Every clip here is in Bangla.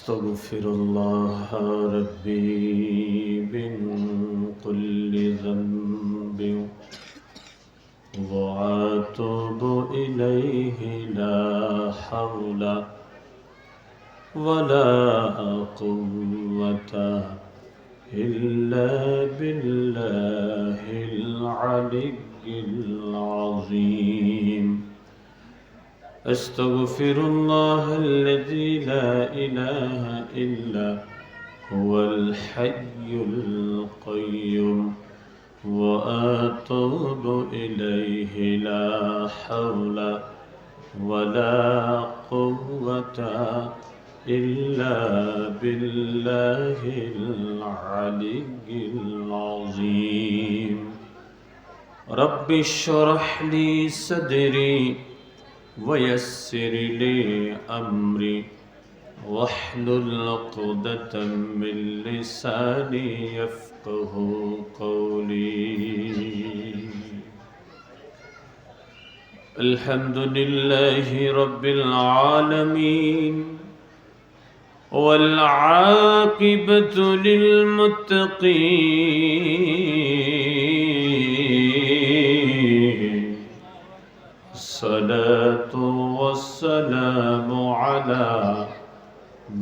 أستغفر الله ربي من كل ذنب وأتوب إليه لا حول ولا قوة إلا بالله العلي العظيم. أستغفر الله الذي لا إله إلا هو الحي القيوم وأتوب إليه لا حول ولا قوة إلا بالله العلي العظيم. رب اشرح لي صدري ويسر لي أمري واحلل عقدة من لساني يفقه قولي. الحمد لله رب العالمين والعاقبة للمتقين. الصلاة والسلام على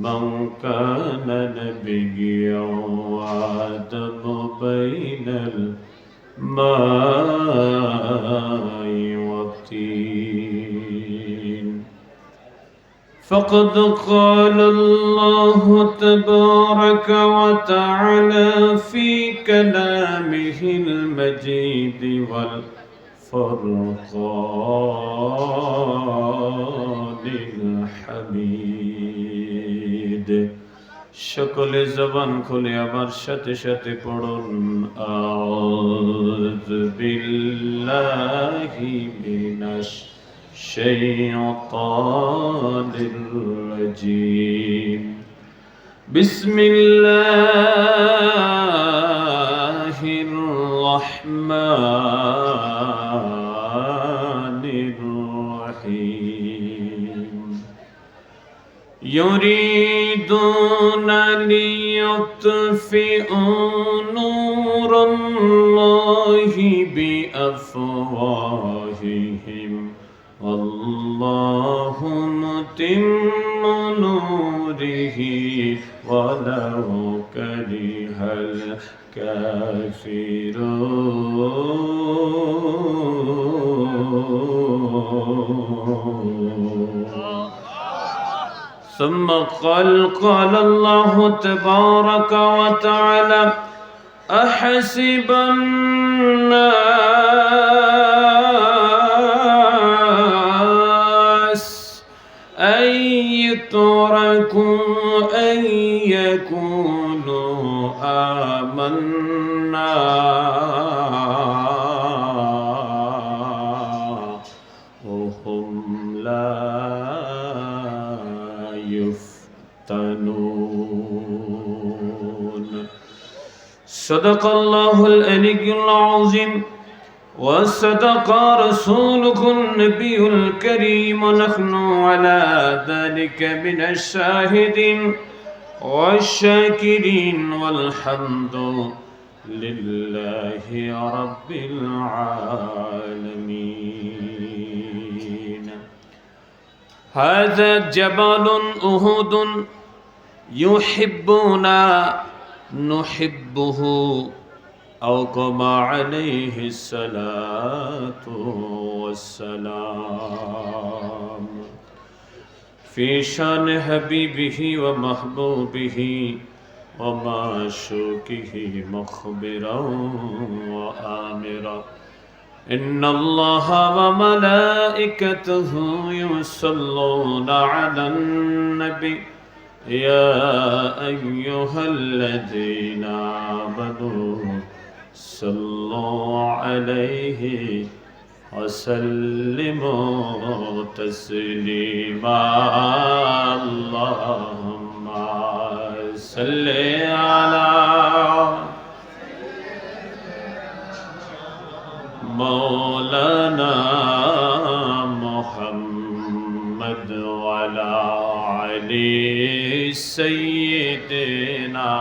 من كان نبيا وآدم بين الماء والطين. فقد قال الله تبارك وتعالى في كلامه المجيد والفرقان الحميد. সকলে জবান খুলে আমার সাথে সাথে পড়ুন আউযু বিল্লাহি মিনাশ শাইতানির রাজীম। বিসমিল্লাহির রাহমানির রহিম। يريدون ليطفئوا نور الله بأفواههم والله متم نوره ولو كره الكافرون. ثم قال الله تبارك وتعالى أحسب الناس أن يتركوا أن يقولوا آمنا وهم لا يفتنون. صدق الله العلي العظيم وصدق رسوله النبي الكريم ونحن على ذلك من الشاهدين والشاكرين والحمد لله رب العالمين. هذا جبل أحد يحبنا نحبه أو كما عليه الصلاة والسلام. في شان حبيبه ومحبوبه ومعشوقه مخبرا وآمرا. إن الله وملائكته يصلون على النبي يا أيها الذين آمنوا صلوا عليه وسلموا تسليما. اللهم صل على مولانا محمد وعلى علي سيدنا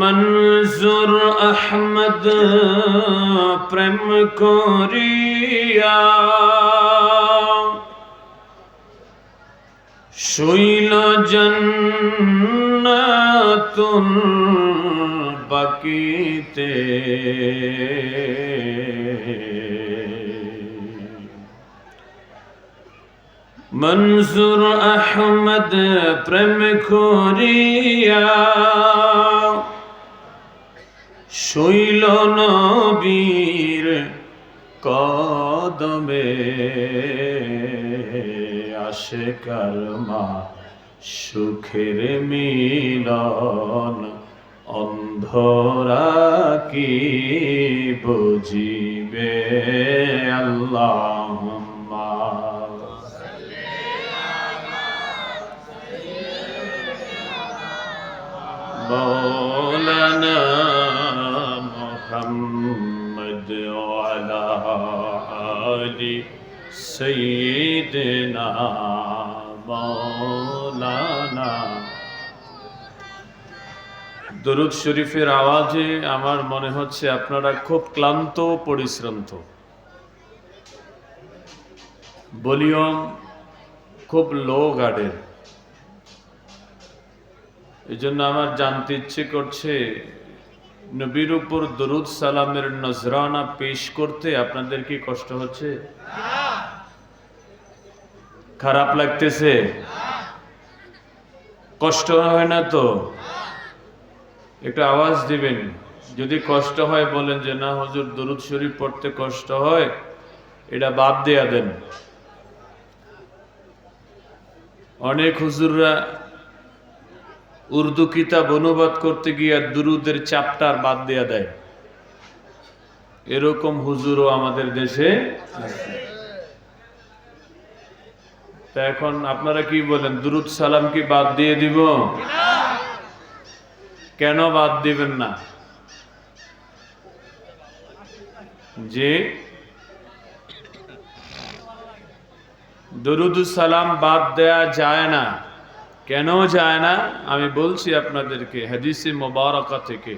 मंजूर अहमद प्रेम करिया शैल जन्नतुल बाकीते मंजूर अहमद प्रेम करिया শৈল নবীর কদমে আশিকার মা সুখের মিলন অন্ধরা কি বুঝিবে আল্লাহুম্মা মৌলানা محمد وعلى آل سيدنا مولانا দরুদ শরীফের আওয়াজে আমার মনে হচ্ছে আপনারা খুব ক্লান্ত পরিশ্রান্ত, ভলিউম খুব লো গার্ডের। এই জন্য আমার জানতে ইচ্ছে করছে নবীর উপর দরুদ সালামের নজরানা পেশ করতে আপনাদের কি কষ্ট হচ্ছে? খারাপ লাগতেছে? কষ্ট হয় না তো? একটু আওয়াজ দিবেন। যদি কষ্ট হয় বলেন যে না হুজুর দরুদ শরীফ পড়তে কষ্ট হয়, এটা বাদ দেয়া দেন। অনেক হুজুররা উর্দু কিতাব অনুবাদ করতে গিয়ে দুরুদের চ্যাপ্টার বাদ দেয়া দেয়, এরকম হুজুরও আমাদের দেশে আছে। তা এখন আপনারা কি বলেন, দুরুদ সালাম কি বাদ দিয়ে দিব? কেন বাদ দিবেন না? যে দরুদ সালাম বাদ দেয়া যায় না। কেন যায় না আমি বলছি আপনাদেরকে হাদিসে মুবারাকা থেকে।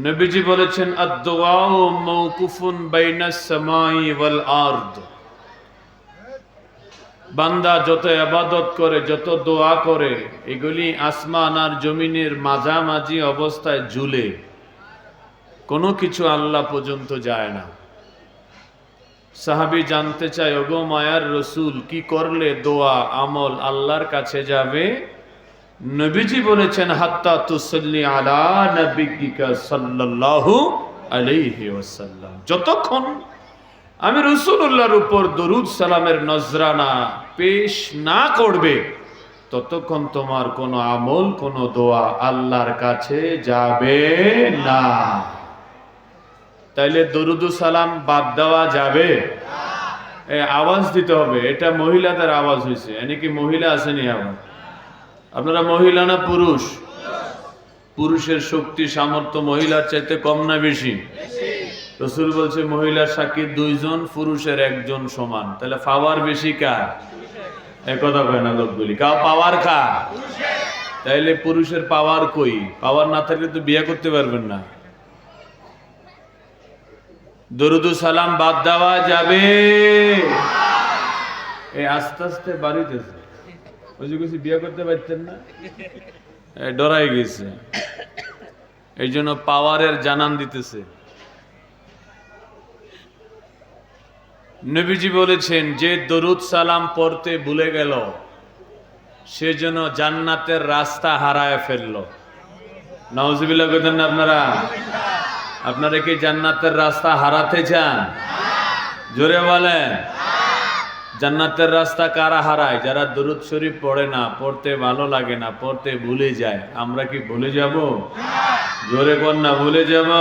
নবীজি বলেছেন আদ-দুআউ মাওকুফুন বাইনাস সামাই ওয়াল আরদ। বান্দা যত ইবাদত করে, যত দোয়া করে, এগুলি আসমান আর জমিনের মাঝামাঝি অবস্থায় ঝুলে, কোনো কিছু আল্লাহ পর্যন্ত যায় না। সাহাবী জানতে চায়, ওগো মায়ার রসুল, কি করলে দোয়া আমল আল্লাহর কাছে যাবে? নবীজি বলেছেন হাত্তা তুসাল্লি আলা নবিয়্যিকা সাল্লাল্লাহু আলাইহি ওয়াসাল্লাম। যতক্ষণ আমি রাসূলুল্লাহর উপর দরুদ সালামের নজরানা পেশ না করবে, ততক্ষণ তোমার কোনো আমল, কোনো দোয়া আল্লাহর কাছে যাবে না। তাইলে দরুদ সালাম বাদ দেওয়া যাবে? আওয়াজ দিতে হবে। এটা মহিলাদের আওয়াজ হয়েছে, কি মহিলা আসেনি আবার? আপনারা মহিলা না পুরুষ? পুরুষের শক্তি সামর্থ্য মহিলার চাইতে কম না বেশি? রাসূল বলছে মহিলার সাক্ষী দুইজন, পুরুষের একজন সমান। তাহলে পাওয়ার বেশি কার? একথা কয় না লোকগুলি, পাওয়ার কার? তাইলে পুরুষের পাওয়ার কই? পাওয়ার না থাকলে তো বিয়ে করতে পারবেন না। দরুদ সালাম বাদ দেওয়া যাবে? এই আস্তে আস্তে বাড়িতেছে। ওই যে কিছু বিয়ে করতে পারতেন না, ডরাই গেছে, এই জন্য পাওয়ারের জানান দিতেছে। নবীজি বলেছেন যে দরুদ সালাম পড়তে ভুলে গেল, সে যেন জান্নাতের রাস্তা হারায় ফেলল। নাউজুবিল্লাহ বলেন না আপনারা? আপনারা কি জান্নাতের রাস্তা হারাতে চান? জোরে বলেন। জান্নাতের রাস্তা কারা হারায়? যারা দরুদ শরীফ পড়ে না, পড়তে ভালো লাগে না, পড়তে ভুলে যায়। আমরা কি ভুলে যাব? জোরে বল না, ভুলে যাব?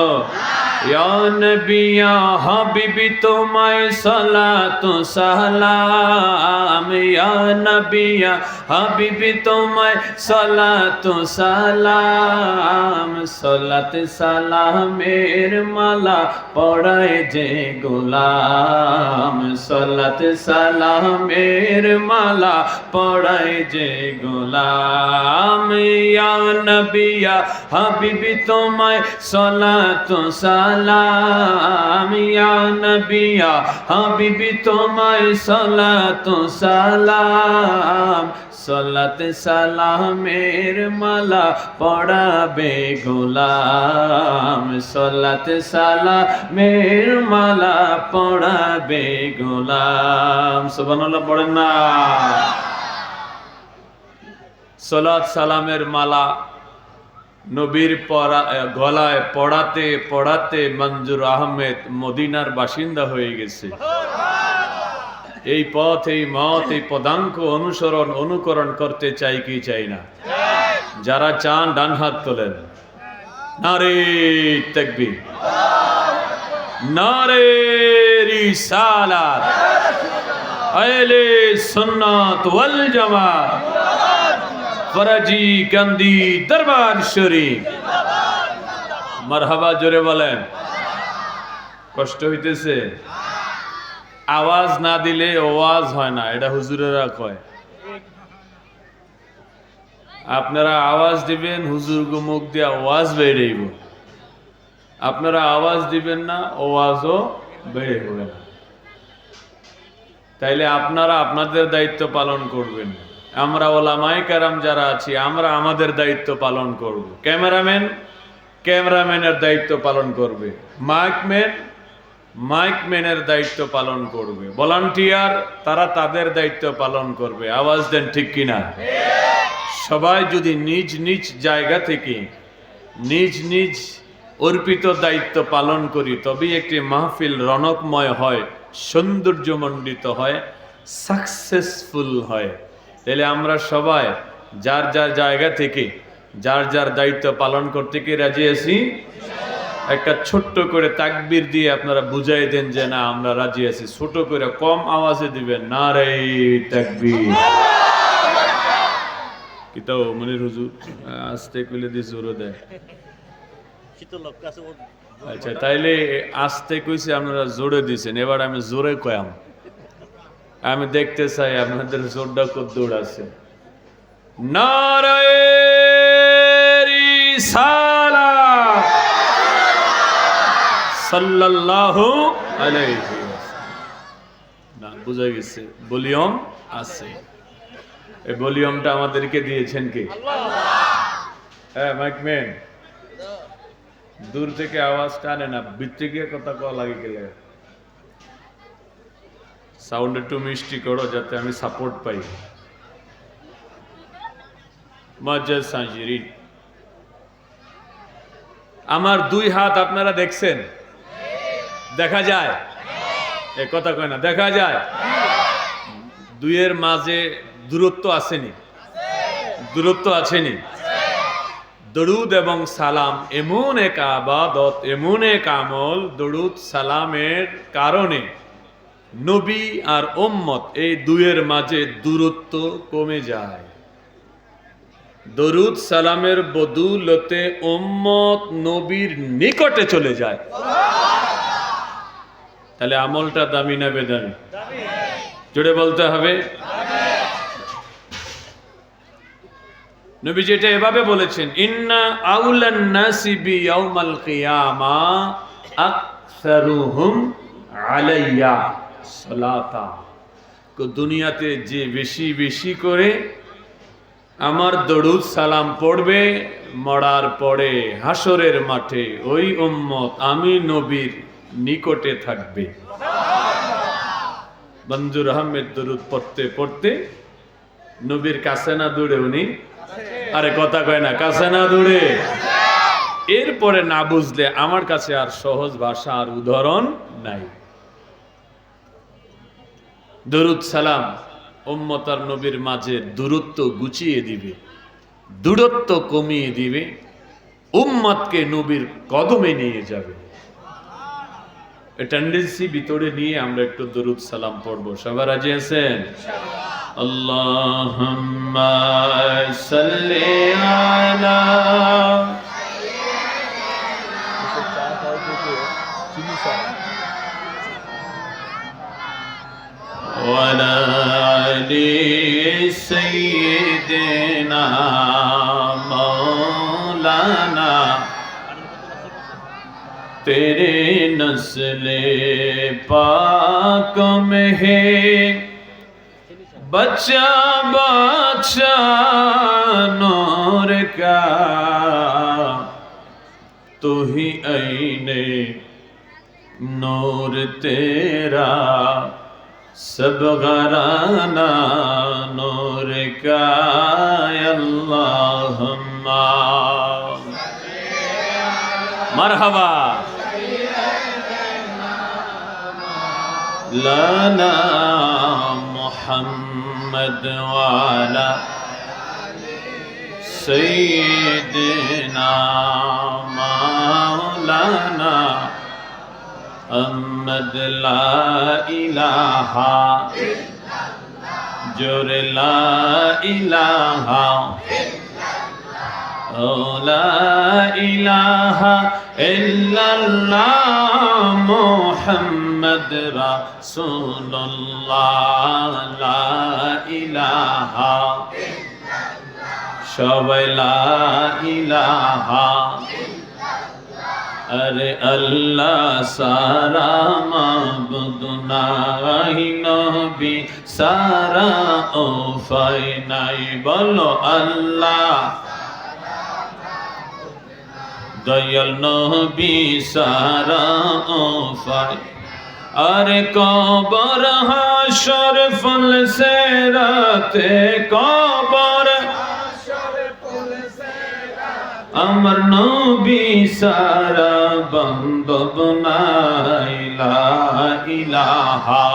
ইয়া নবী ইয়া হাবিবি তোমায় সালাতু সালাম, ইয়া নবী ইয়া হাবিবি তোমায় সালাতু সালাম। সালাত সালামের মালা পড়ায় যে গোলাম, সালাত সালামের মালা পড়ায় যে গোলাম। ইয়া নবী ইয়া হাবিবি তোমায় সালাতু সালাম, ইয়া নবী ইয়া হাবিবি তোমায় সালাতু সালাম। সালাত সালামের মালা পড়াবে গোলাম, সালাত সালামের মালা পড়াবে গোলাম। সুবহানাল্লাহ পড়েন না। সালাত সালামের মালা নবীর গলায় পড়াতে পড়াতে মঞ্জুর আহমেদ মদিনার বাসিন্দা হয়ে গেছে। এই পথ, এই মত, এই পদাঙ্ক অনুকরণ করতে চাই কি চাই না? যারা চান ডান হাত তোলেন। নারে তাকবীর, নারে রিসালাত, আহলে সুন্নাত ওয়াল জামাত, ফরাজি কান্দি দরবার শরীফ। মারহাবা জোরে বলেন। কষ্ট হইতেছে? আওয়াজ না দিলে ওয়াজ হয় না, এটা হুজুরেরা কয়। আপনারা আওয়াজ দিবেন, হুজুর মুখ দিয়ে ওয়াজ বেরিয়েব। আপনারা আওয়াজ দিবেন না, ওয়াজও বের হবে না। তাইলে আপনারা আপনাদের দায়িত্ব পালন করবেন, আমরা ওলামায়ে কেরাম যারা আছি আমরা আমাদের দায়িত্ব পালন করব। ক্যামেরাম্যানের দায়িত্ব পালন করবে, মাইকম্যানের দায়িত্ব পালন করবে, ভলান্টিয়ার তারা তাদের দায়িত্ব পালন করবে। আওয়াজ দেন ঠিক কিনা? সবাই যদি নিজ নিজ জায়গা থেকে নিজ নিজ অর্পিত দায়িত্ব পালন করি, তবেই একটি মাহফিল রনকময় হয়, সৌন্দর্যমণ্ডিত হয়, সাকসেসফুল হয়। তাহলে আমরা সবাই যার যার জায়গা থেকে যার যার দায়িত্ব পালন করতে কি রাজি আছি? একটা ছোট্ট করে তাকবীর দিয়ে আপনারা বুঝাই দেন যে না আমরা রাজি আছি। ছোট করে কম আওয়াজে দিবেন, নারে তাকবীর। কি তো মনির হুজুর আস্তে কইলে দিয়ে জোরে দেয়। আচ্ছা, তাইলে আস্তে কইছে, আপনারা জোরে দিছেন, এবার আমি জোরে কয়াম। আমি দেখতে চাই আপনাদের জোরটা কত দূর আছে। নারে রিসালাত সাল্লাল্লাহু আলাইহি ওয়াসাল্লাম। না বুঝা গেছে, ভলিউম আছে। এই ভলিউমটা আমাদেরকে দিয়েছেন কি? হ্যাঁ মাইকম্যান, দূর থেকে আওয়াজ টানে না, ভিতরে গিয়ে কথা কওয়া লাগে গেলে। সাউন্ড একটু মিষ্টি করো যাতে আমি সাপোর্ট পাই। মুআজ্জাজ সাজিরিন, আমার দুই হাত আপনারা দেখছেন? দেখা যায়? এ কথা কয় না, দেখা যায়? দুইয়ের মাঝে দূরত্ব আসেনি? দূরত্ব আছেনি? দরুদ এবং সালাম এমন এক আবাদত, এমন এক আমল, দরুদ সালামের কারণে নবী আর উম্মত এই দুইয়ের মাঝে দূরত্ব কমে যায়। দরুদ সালামের বদৌলতে উম্মত নবীর নিকটে চলে যায়। তাহলে আমলটা দামি না বেদামি? জোরে বলতে হবে। নবী যেটা এভাবে বলেছেন, ইন্না আউলান নাসি বিয়াউমাল কিয়ামা আকসারুহুম আলাইয়া সালাতা। দুনিয়াতে যে বেশি বেশি করে আমার দরুদ সালাম পড়বে, মরার পরে হাসরের মাঠে ওই উম্মত আমি নবীর নিকটে থাকবে। মঞ্জুর আহমেদ দরুদ পড়তে পড়তে নবীর কাছে না দূরে উনি? আরে কথা কয় না, কাছে না দূরে? এরপরে না বুঝলে আমার কাছে আর সহজ ভাষা আর উদাহরণ নাই। দরুদ সালাম উম্মত আর নবীর মাঝে দূরত্ব গুছিয়ে দিবে, দূরত্ব কমিয়ে দিবে, উম্মতকে নবীর কদমে নিয়ে যাবে। টেন্ডেন্সি ভিতরে নিয়ে আমরা একটু দরুদ সালাম পড়বো। সবাই রাজি আছেন? আল্লাহুম্মা সাল্লি আলা ওয়ালা আলি সাইয়্যিদিনা মাওলানা तेरे नस्ले पाक में है बच्चा बच्चा नूर का तू ही आईने नूर तेरा सब घराना नूर का अल्लाहुम्मा मरहबा लाना मुहम्मद वाला सैयदना मौलाना अहमद ला इलाहा जोर ला इलाहा ला इलाहा इल्लल्लाह मुहम्मद रसूलुल्लाह ला इलाहा सबाई ला इलाहा अरे अल्लाह सारा माबुद नाही नबी सारा उफाय নাই বলো আল্লাহ दयाल नबी सारा उफाय अरे कबर हाशर फल से राते कबर अमर नबी सारा बंद बनाई ला इलाहा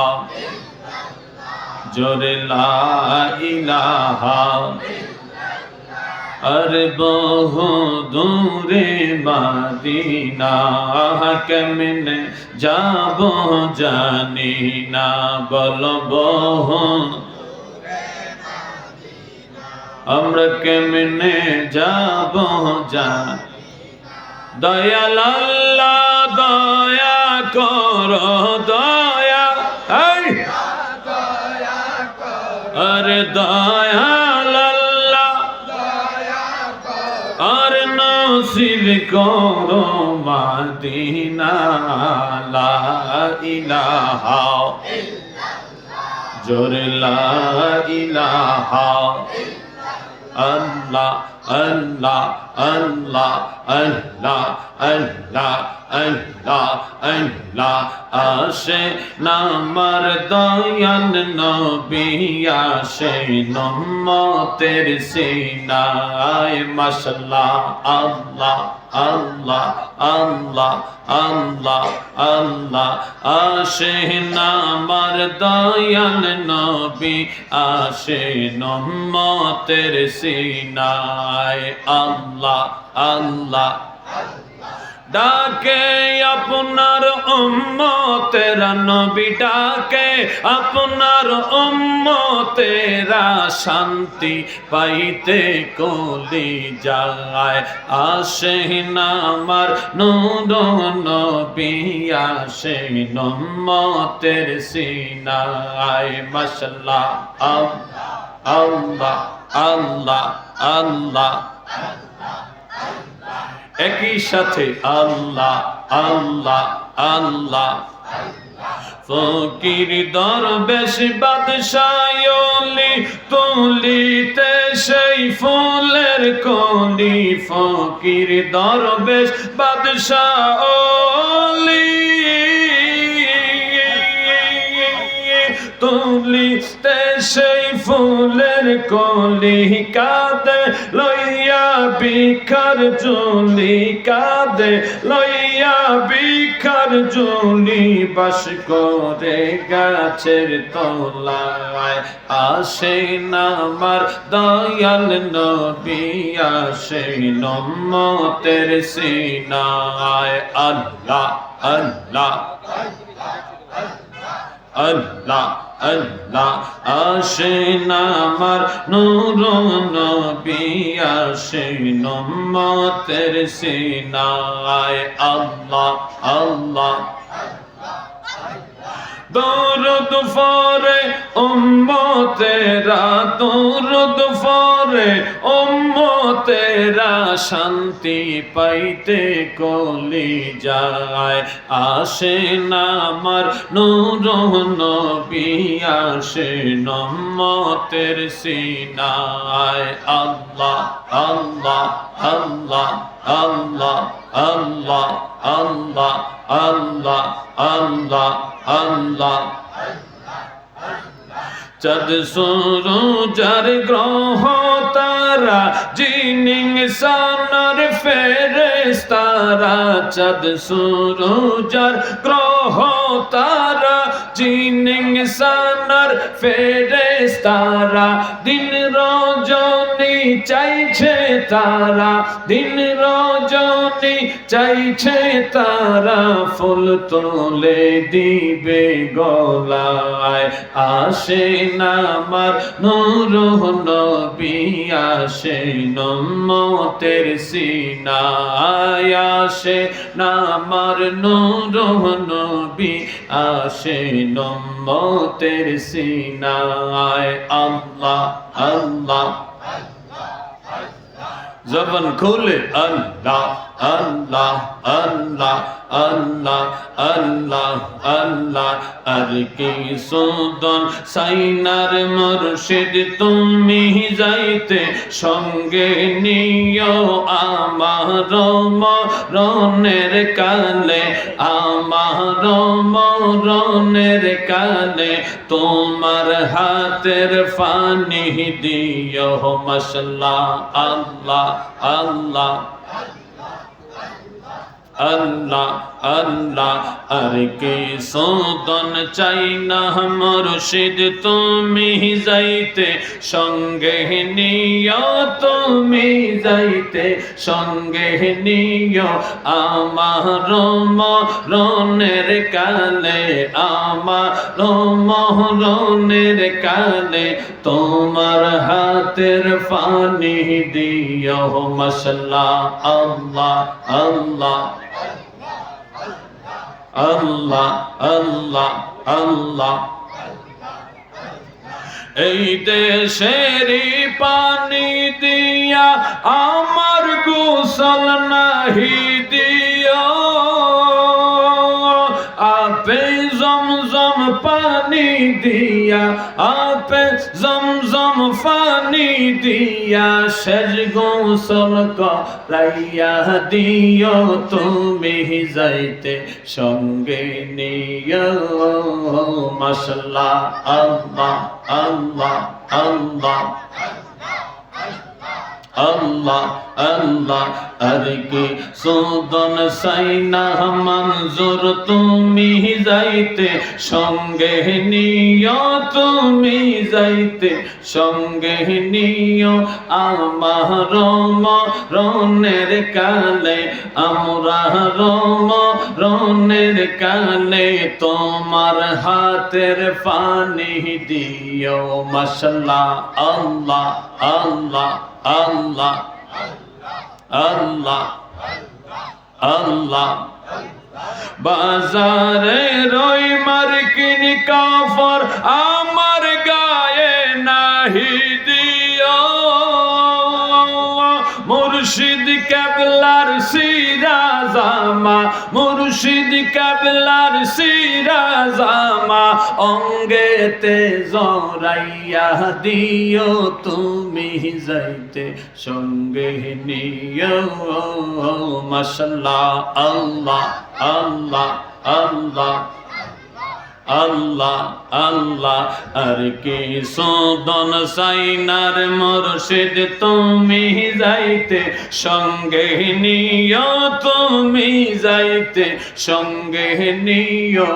जोरे ला इलाहा अरे बहु दूरे मदीना केमने जाबो जानी ना बोलो बहु আমরা কেমনে যাব জান দয়াল আল্লাহ দয়া করো দয়া আরে দয়াল আল্লাহ আর নসিব করো মদিনা লা ইলাহা জোরে লা ইলাহা Allah, Allah, Allah, Allah, Allah, Allah, Allah, আসে নামার দয়াল নবী আসে উম্মতের সিনায় মাশাআল্লাহ আল্লাহ আল্লাহ আল্লাহ আল্লাহ আল্লাহ আসে নামার দয়াল নবী আসে উম্মতের সিনায় আল্লাহ আল্লাহ ডাকে আপনার উম্মতেরা নবী ডাকে আপনার উম্মতেরা শান্তি পাইতে কলি যায় আসে আমার নূর নবী আসে উম্মতের সিনায় মাশাআল্লাহ আল্লাহ আল্লাহ আল্লাহ একই সাথে আল্লাহ আল্লাহ আল্লাহ ফকির দরবেশ বাদশাহ ওলি তুলিতে সেই ফুলের কলি ফকির দরবেশ বাদশাহ ওলি তুলিতে সেই ফুলের কলি কাঁদে লইয়া বিখার জুলি কাঁদে লইয়া বিখার জুলি বাস করে গাছের তলায় আসেন আমার দয়াল নবী আসেন উম্মতের সিনায় আল্লাহ আল্লাহ আল্লাহ আল্লাহ আসেন আমার নূর নবী আসেন উম্মতের সিনায় আল্লাহ আল্লাহ দরুদ পড়ে উম্মতেরা দরুদ পড়ে উম্মতেরা শান্তি পাইতে কলি যায় আসেন আমার নূর নবী আসেন উম্মতের সিনায় আল্লাহ আল্লাহ আল্লাহ আল্লাহ আল্লাহ আল্লাহ আল্লাহ আল্লাহ আল্লাহ চাঁদ সূরজের গ্রহ তারা জিন ইনসানের ফেরেশতারা চাঁদ সূরজের গ্রহ তারা জিন ইনসানের ফেরেশতারা দিন রজনী চাইছে তারা দিন রজনী চাইছে তারা ফুল তুলে দিবে গলায় আসেন আমার নূর নবী আসেন উম্মতের সিনায় আসেন আমার নূর নবী আসেন উম্মতের সিনায় আল্লাহ আল্লাহ জবান খুলে আল্লাহ আল্লাহ আল্লাহ আল্লাহ আল্লাহ আল্লাহ আর কি সুদন সাইনার মুর্শিদ তুমি যাইতে সঙ্গে নিও আমার মরণের কালে আমার মরণের কালে তোমার হাতের ফানি দিও মশলা আল্লাহ আল্লাহ আল্লাহ আল্লাহ আর কি সুদন চাই না মুর্শিদ তুমি যাইতে সঙ্গে নিও তুমি যাইতে সঙ্গে নিও আমার মরণের কালে আমার মরণের কালে তোমার হাতের পানি দিও মশলা আল্লাহ আল্লাহ আল্লাহ আল্লাহ আল্লাহ এই দেশেরই পানি দিয়া আমার গোসল নাহি দিও আপে জমজম পানি দিয়া আপে জমজম পানি দিয়া শেষ গোসল করাইয়া দিও তুমি যাইতে সঙ্গে নিও মশলা আল্লাহ আল্লাহ আল্লাহ আল্লাহ আল্লাহ আর কি সুদন সাইনা মঞ্জুর তুমি যাইতে সঙ্গে নিও তুমি যাইতে সঙ্গে নিও আমার মরণের কালে আমরা মরণের কালে তোমার হাতের পানি দিও মশলা আল্লাহ আল্লাহ আল্লাহ আল্লাহ আল্লাহ বাজারে রই মার্কিন কাফর আমার গায়ে নাহি দিও মুর্শিদ কেবলার সিরা জামা মুর্শিদ কেবলার সিরা জামা অঙ্গেতে জড়াইয়া দিও তুমি যাইতে সঙ্গে নিও মশলা আল্লাহ আল্লাহ আল্লাহ আল্লাহ আল্লাহ। আর কি সদন সাইনার মুর্শিদ তুমি যাইতে সঙ্গে নিও, তুমি যাইতে সঙ্গে নিও।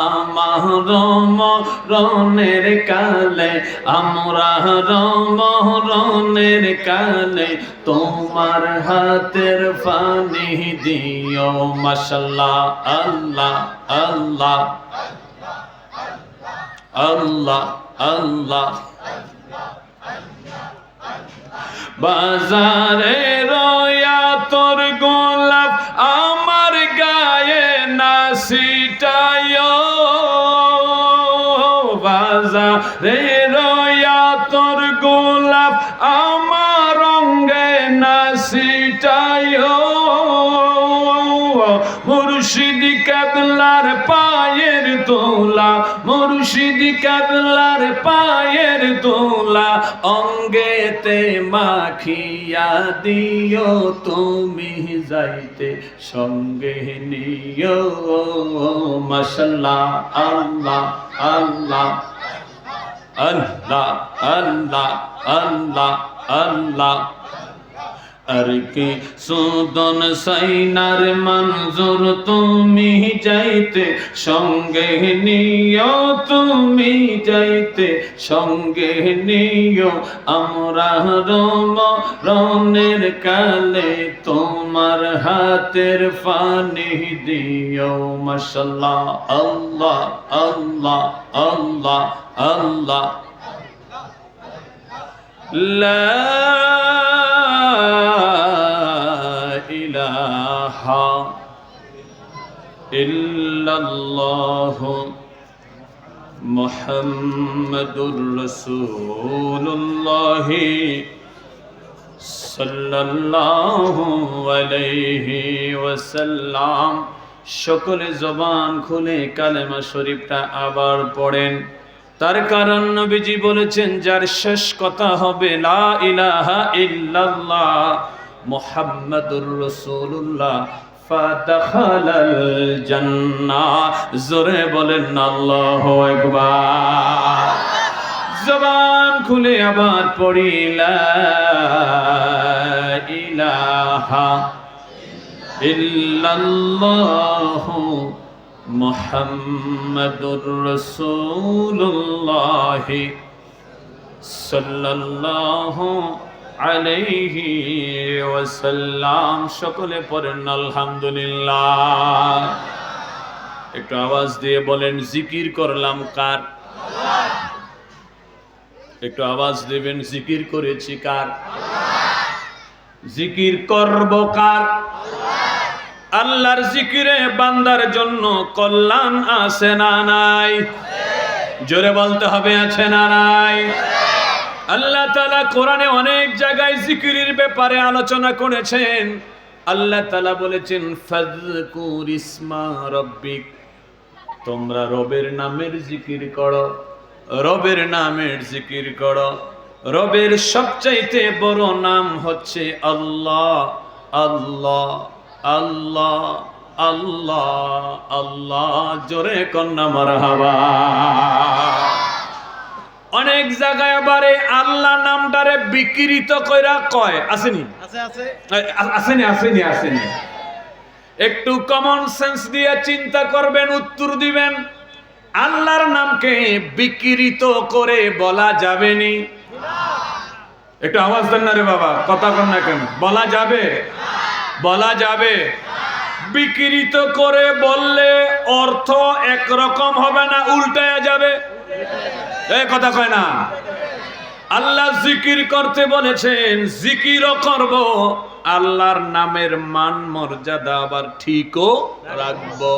আমার মরণের কালে, আমরা মরণের কালে তোমার হাতের পানি দিও। মাশাআল্লাহ আল্লাহ আল্লাহ আল্লাহ আল্লাহ। বাজারে রয়া তোর গোলাপ আমার গায়ে না ছিটায়ো, বাজারে রয়া তোর গোলাপ আমার অঙ্গে না ছিটায়ো। মুর্শিদ কেবলার পায়ের দোলা, মুর্শিদ কেবলার পায়ের দোলা অঙ্গেতে মাখিয়া দিও, তুমি যাইতে সঙ্গে নিও। মাশাআল্লাহ আল্লাহ আল্লাহ আল্লাহ আল্লাহ আল্লাহ আল্লাহ। আর কি সুদন সাইনার মঞ্জুর তুমি যাইতে সঙ্গে নিও, তুমি যাইতে সঙ্গে নিও। আমরা মরণের কালে তোমার হাতের পানি দিও। মাশাআল্লাহ আল্লাহ আল্লাহ আল্লাহ আল্লাহ। লা ইলাহা ইল্লাল্লাহু মুহাম্মাদুর রাসূলুল্লাহ সাল্লাল্লাহু আলাইহি ওয়াসাল্লাম। সকলে জবান খুলে কালেমা শরীফটা আবার পড়েন। তার কারণ নবীজি বলেছেন, যার শেষ কথা হবে লা ইলাহা ইল্লাল্লাহ মুহাম্মাদুর রাসূলুল্লাহ ফাদাখালাল জান্নাহ। জোরে বলেন আল্লাহু আকবার। জবান খুলে আবার পড়ি লা ইলাহা ইল্লাল্লাহু মুহাম্মাদুর রাসূলুল্লাহ সাল্লাল্লাহু আলাইহি ওয়াসাল্লাম। সকলে পড়েন আলহামদুলিল্লাহ। একটু আওয়াজ দিয়ে বলেন জিকির করলাম কার? একটু আওয়াজ দিবেন জিকির করেছি কার? জিকির করব কার? আল্লাহর জিকিরে বান্দার জন্য কল্যাণ আছে না নাই? জোরে বলতে হবে আছে না নাই? আল্লাহ তাআলা কোরআনে অনেক জায়গায় জিকিরের ব্যাপারে আলোচনা করেছেন। আল্লাহ তাআলা বলেছেন ফাযকুর ইসমা রাব্বিক, তোমরা রবের নামের জিকির করো, রবের নামের জিকির করো। রবের সবচাইতে বড় নাম হচ্ছে আল্লাহ আল্লাহ আল্লাহ আল্লাহ আল্লাহ। জোরে কন্যা মারহাবা। অনেক জায়গায় আবার আল্লাহ নামটারে বিকৃত কইরা কয়, আসেনি? আসেনি। একটু কমন সেন্স দিয়ে চিন্তা করবেন, উত্তর দিবেন। আল্লাহর নামকে বিকৃত করে বলা যাবেনি? একটু আওয়াজ দেন না রে বাবা, কথা কন না কেন? বলা যাবে? বলা যাবে। বিকৃত করে বললে অর্থ একরকম হবে না, উল্টায়া যাবে। এই কথা কয় না। আল্লাহ জিকির করতে বলেছেন, জিকিরও করব, আল্লাহর নামের মান মর্যাদা আবার ঠিকও রাখবো।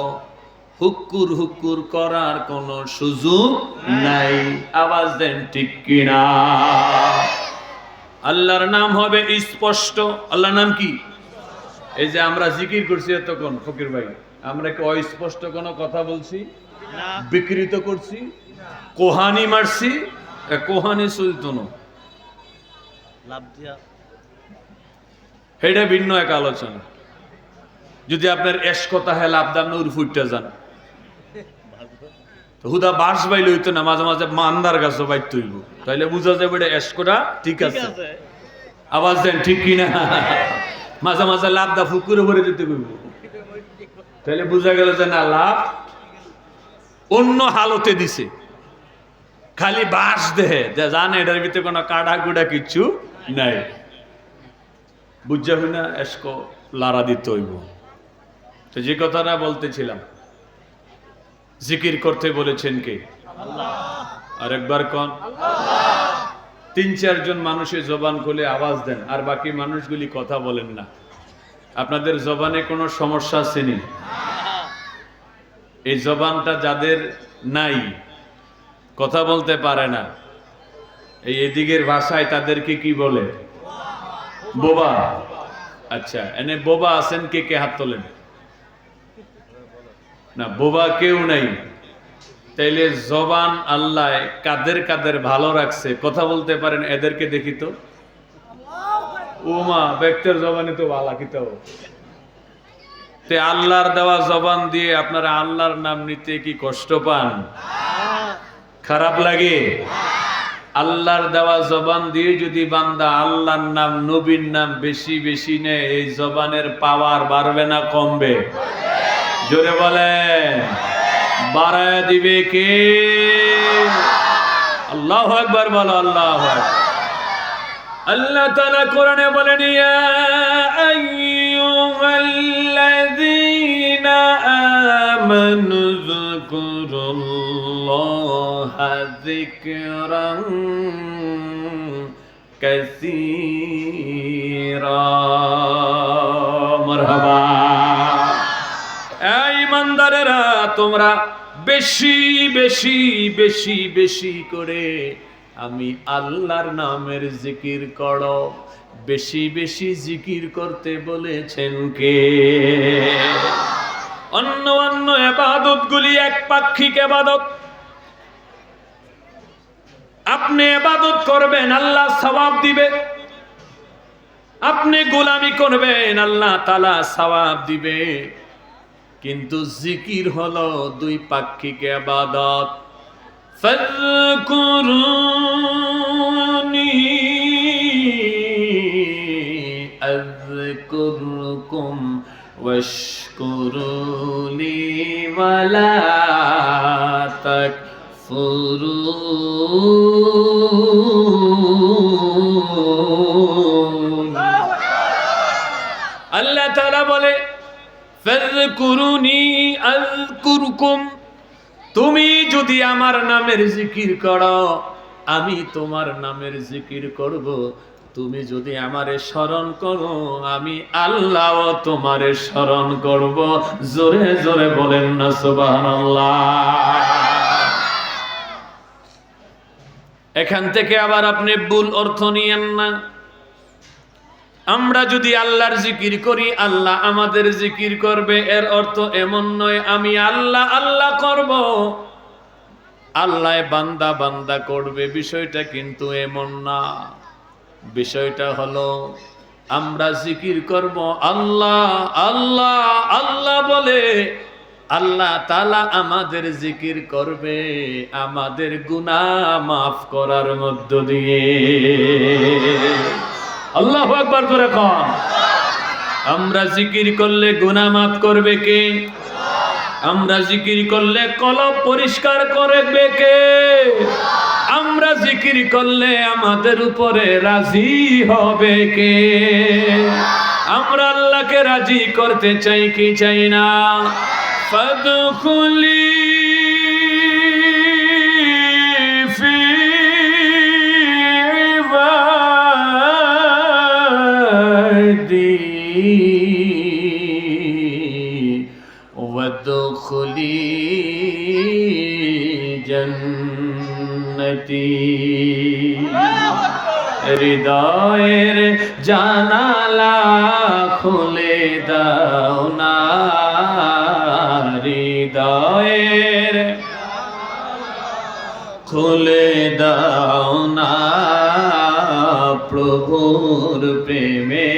হুক্কুর হুক্কুর করার কোন সুযোগ নাই। আওয়াজ দেন ঠিক কিনা? আল্লাহর নাম হবে স্পষ্ট। আল্লাহর নাম কি? এই যে আমরা জিকির করছি এতক্ষণ, ফকির ভাই, আমরা কি অস্পষ্ট কোনো কথা বলছি? বিকৃত করছি? কোহানি মারছি? কোহানি চলতো না, এটা ভিন্ন এক আলোচনা। যদি আপনার এশ কথা হয় লাভ দাম না উরফুটটা যান, তো হুদা বাঁশ বাইলে হইতো না, মাঝে মাঝে মান্দার গাছও বাইতে হইব, তাইলে বুঝা যাবে এটা এসকোটা ঠিক আছে। আওয়াজ দেন ঠিক কিনা? মাঝে মাঝে লাভ দা ফুকুরে ভরে দিতে কইব, তাইলে বুঝা গেল যে না, লাভ অন্য হালতে দিছে, খালি বাঁশ দেহে জানে এটার ভিতরে কোনো কাটা কুটা কিচ্ছু নাই, বুঝা হই না এসকো লারা দিতে হইব। তো যে কথাটা বলতেছিলাম, জিকির করতে বলেছেন কে? আরেকবার কোন? 3-4 জন মানুষের জবান খুলে আওয়াজ দেন, আর বাকি মানুষগুলি কথা বলেন না। আপনাদের জবানে কোনো সমস্যা আছে নি? এই জবানটা যাদের নাই, কথা বলতে পারে না, এই এদিকের ভাষায় তাদেরকে কি বলে? বোবা। আচ্ছা, এনে বোবা আছেন কে? কে হাত তোলেন। না, বোবা কেউ নাই। তাইলে জবান আল্লাহ কাদের কাদের ভালো রাখছে, কথা বলতে পারেন, এদেরকে দেখি তো। ওমা, ব্যক্তির জবানে তো ভালো কিতো। তে আল্লাহর দেওয়া জবান দিয়ে আপনারা আল্লাহর নাম নিতে কি কষ্ট পান? খারাপ লাগে? আল্লাহর দেওয়া জবান দিয়ে যদি বান্দা আল্লাহর নাম, নবীর নাম বেশি বেশি নেয়, এই জবানের পাওয়ার বাড়বে না কমবে? জোরে বলেন, বাড়ায় দিবে কে? আল্লাহু আকবার বলো, আল্লাহু আকবার। আল্লাহ তাআলা কোরআনে বলেন, ইয়া আইয়ুহাল্লাযীনা আমানু যকুরুল্লাহা যিকরান কাসীরা। মারহাবা। এই ইমানদারেরা, তোমরা বেশি বেশি বেশি বেশি করে আমি আল্লাহর নামের জিকির করো। বেশি বেশি জিকির করতে বলেছেন কে? অন্য অন্য ইবাদত গুলি একপাক্ষিক ইবাদত। আপনি ইবাদত করবেন, আল্লাহ সওয়াব দিবে। আপনি গোলামি করবেন, আল্লাহ তাআলা সওয়াব দিবে। কিন্তু জিকির হলো দুই পাক্ষিক ইবাদত। ফাযকুরুনি আযকুরকুম ওয়াশকুরুলি ওয়ালা তাকফুরুন। আল্লাহ তাআলা বলে, ফাযকুরুনি আযকুরকুম, তুমি যদি আমার নামের জিকির করো, আমি তোমার নামের জিকির করব। তুমি যদি আমারে স্মরণ করো, আমি আল্লাহও তোমারে স্মরণ করব। জোরে জোরে বলেন না সুবহানাল্লাহ। এখান থেকে আবার আপনি ভুল অর্থ নিয়েন না। আমরা যদি আল্লাহর জিকির করি, আল্লাহ আমাদের জিকির করবে, এর অর্থ এমন নয় আমি আল্লাহ আল্লাহ করব, আল্লাহ বান্দা বান্দা করবে। বিষয়টা কিন্তু এমন না। বিষয়টা হলো আমরা জিকির করব আল্লাহ আল্লাহ আল্লাহ বলে, আল্লাহ তাআলা আমাদের জিকির করবে আমাদের গুনাহ মাফ করার মধ্য দিয়ে। আল্লাহু আকবার করে কোন। আমরা জিকির করলে গুনাহ মাফ করবে কে? আমরা জিকির করলে কলব পরিষ্কার করবে কে? আমরা জিকির করলে আমাদের উপরে রাজি হবে কে? আমরা আল্লাহকে রাজি করতে চাই কি চাই না? ফাদখুলি ওয়াদখুলি জান্নতি। হৃদয়ের জানালা খুলে দাও না, হৃদয়ের খুলে দাও না, প্রভুর প্রেমে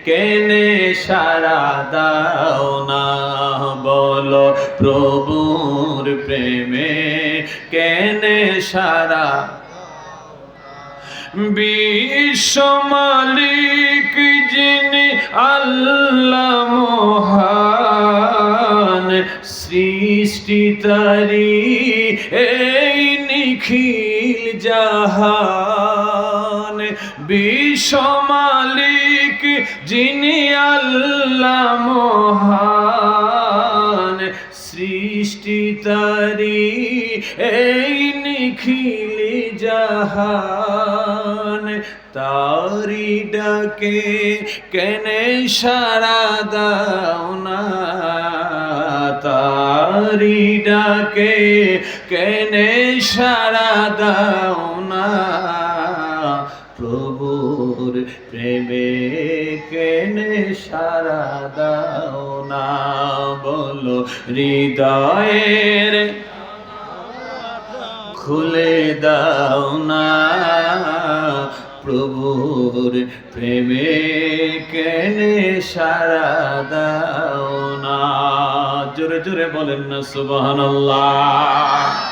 কেনে সারা দাও না। বলো প্রভুর প্রেমে সারা বিশ্ব মালিক যিনি আল্লাহ মহান, সৃষ্টি তারি এই নিখিল জাহান। বিশ্ব মালিক যিনি আল্লাহ মহান, সৃষ্টি তারি এই নিখিল জাহান। তারি ডাকে কেনে সারা দাও না, তারি ডাকে কেনে সারা দাও না, প্রভুর প্রেমে কেনে সারা দাও না। বলো হৃদয়ের খুলে দাও না, প্রভুর প্রেমে কেনে সারা দাও না। জোরে জোরে বলেন না সুবহানাল্লাহ।